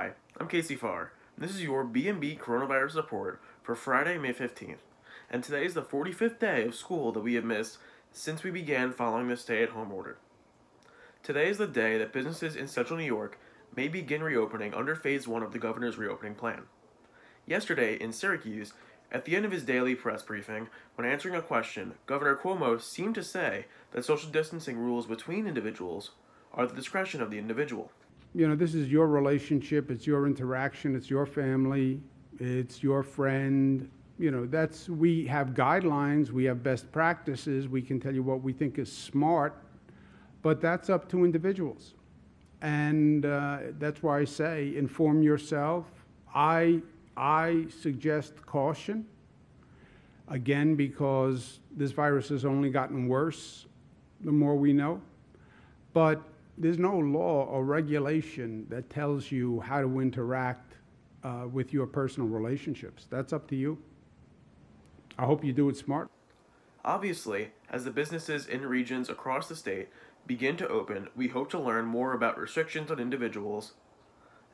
Hi, I'm Casey Fahrer. This is your BMB coronavirus report for Friday, May 15th. And today is the 45th day of school that we have missed since we began following the stay-at-home order. Today is the day that businesses in central New York may begin reopening under Phase 1 of the governor's reopening plan. Yesterday, in Syracuse, at the end of his daily press briefing, when answering a question, Governor Cuomo seemed to say that social distancing rules between individuals are the discretion of the individual. You know, this is your relationship, it's your interaction, it's your family, it's your friend. You know, we have guidelines, we have best practices, we can tell you what we think is smart, but that's up to individuals. And that's why I say inform yourself. I suggest caution, again, because this virus has only gotten worse the more we know. But there's no law or regulation that tells you how to interact with your personal relationships. That's up to you. I hope you do it smart. Obviously, as the businesses in regions across the state begin to open, we hope to learn more about restrictions on individuals.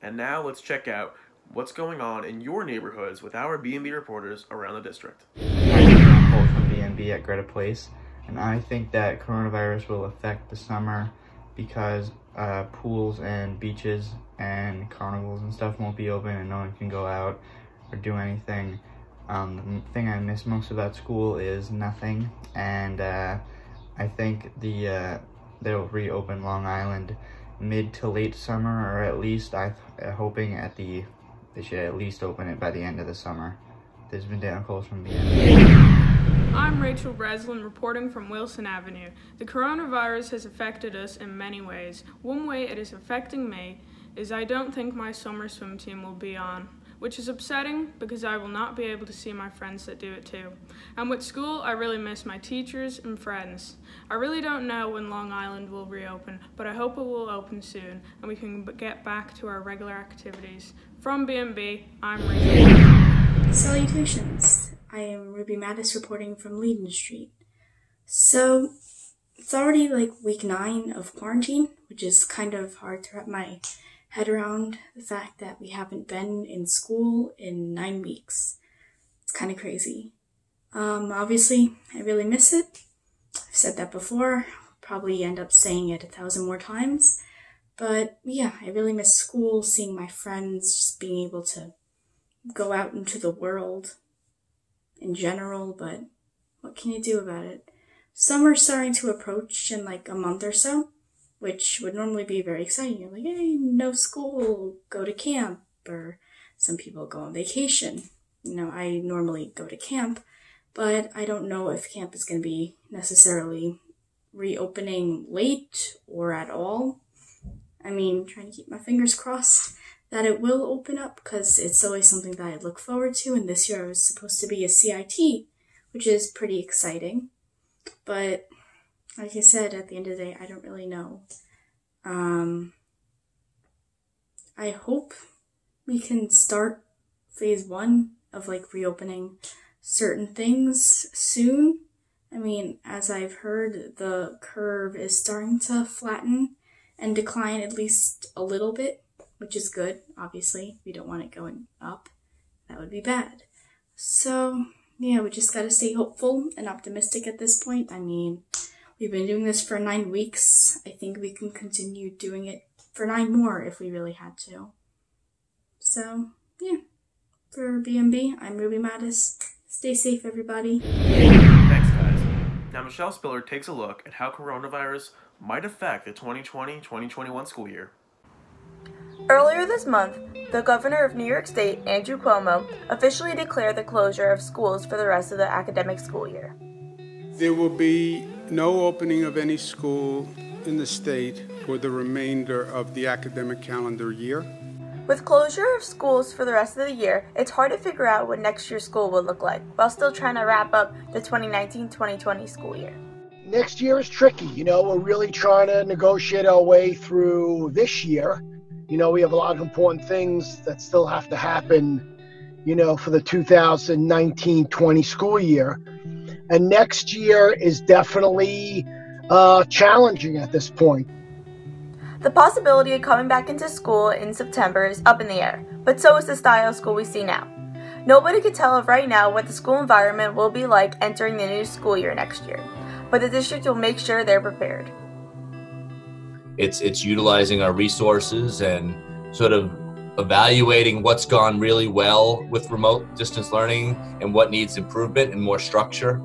And now let's check out what's going on in your neighborhoods with our BMB reporters around the district. I'm from BMB at Greta Place, and I think that coronavirus will affect the summer because pools and beaches and carnivals and stuff won't be open and no one can go out or do anything. The thing I miss most about school is nothing, and I think they'll reopen Long Island mid to late summer, or at least hoping they should at least open it by the end of the summer. This has been Dan Coles from BMB. I'm Rachel Breslin reporting from Wilson Avenue. The coronavirus has affected us in many ways. One way it is affecting me is I don't think my summer swim team will be on, which is upsetting because I will not be able to see my friends that do it too. And with school, I really miss my teachers and friends. I really don't know when Long Island will reopen, but I hope it will open soon and we can get back to our regular activities. From BMB, I'm Rachel. Salutations. I am Ruby Mattis reporting from Leiden Street. So, it's already like week 9 of quarantine, which is kind of hard to wrap my head around the fact that we haven't been in school in 9 weeks. It's kind of crazy. Obviously, I really miss it. I've said that before, probably end up saying it 1,000 more times. But yeah, I really miss school, seeing my friends, just being able to go out into the world in general, but what can you do about it? Summer's starting to approach in like a month or so, which would normally be very exciting. You're like, hey, no school, go to camp, or some people go on vacation. You know, I normally go to camp, but I don't know if camp is going to be necessarily reopening late or at all. I mean, trying to keep my fingers crossed that it will open up, because it's always something that I look forward to, and this year I was supposed to be a CIT, which is pretty exciting. But like I said, at the end of the day, I don't really know. I hope we can start phase 1 of like reopening certain things soon. I mean, as I've heard, the curve is starting to flatten and decline at least a little bit, which is good. Obviously, we don't want it going up. That would be bad. So yeah, we just gotta stay hopeful and optimistic at this point. I mean, we've been doing this for 9 weeks. I think we can continue doing it for 9 more if we really had to. So, yeah. For BMB, I'm Ruby Mattis. Stay safe, everybody. Thanks, guys. Now, Michele Spiller takes a look at how coronavirus might affect the 2020-2021 school year. Earlier this month, the governor of New York State, Andrew Cuomo, officially declared the closure of schools for the rest of the academic school year. There will be no opening of any school in the state for the remainder of the academic calendar year. With closure of schools for the rest of the year, it's hard to figure out what next year's school will look like, while still trying to wrap up the 2019-2020 school year. Next year is tricky. You know, we're really trying to negotiate our way through this year. You know, we have a lot of important things that still have to happen, you know, for the 2019-20 school year. And next year is definitely challenging at this point. The possibility of coming back into school in September is up in the air, but so is the style of school we see now. Nobody can tell right now what the school environment will be like entering the new school year next year, but the district will make sure they're prepared. It's utilizing our resources and sort of evaluating what's gone really well with remote distance learning and what needs improvement and more structure,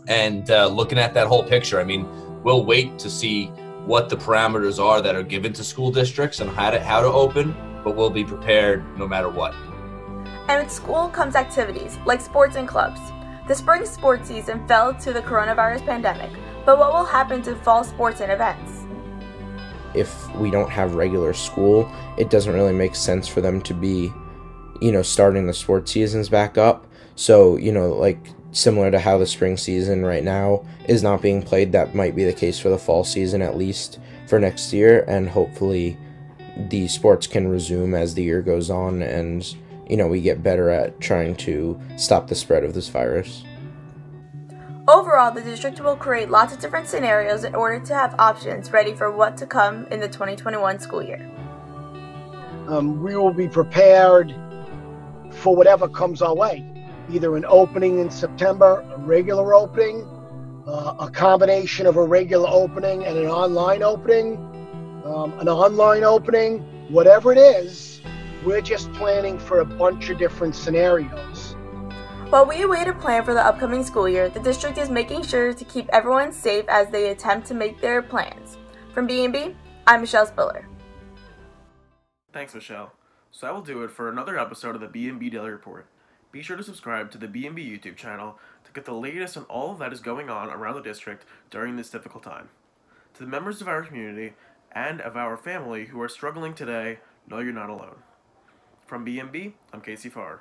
and looking at that whole picture. I mean, we'll wait to see what the parameters are that are given to school districts and how to open, but we'll be prepared no matter what. And with school comes activities like sports and clubs. The spring sports season fell to the coronavirus pandemic, but what will happen to fall sports and events? If we don't have regular school, it doesn't really make sense for them to be, starting the sports seasons back up. So, like similar to how the spring season right now is not being played, that might be the case for the fall season, at least for next year. And hopefully the sports can resume as the year goes on and, we get better at trying to stop the spread of this virus. Overall, the district will create lots of different scenarios in order to have options ready for what to come in the 2021 school year. We will be prepared for whatever comes our way, either an opening in September, a regular opening, a combination of a regular opening and an online opening, whatever it is. We're just planning for a bunch of different scenarios. While we await a plan for the upcoming school year, the district is making sure to keep everyone safe as they attempt to make their plans. From BMB, I'm Michele Spiller. Thanks, Michele. So that will do it for another episode of the BMB Daily Report. Be sure to subscribe to the BMB YouTube channel to get the latest on all that is going on around the district during this difficult time. To the members of our community and of our family who are struggling today, know you're not alone. From BMB, I'm Casey Fahrer.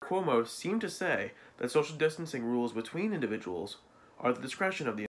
Cuomo seemed to say that social distancing rules between individuals are the discretion of the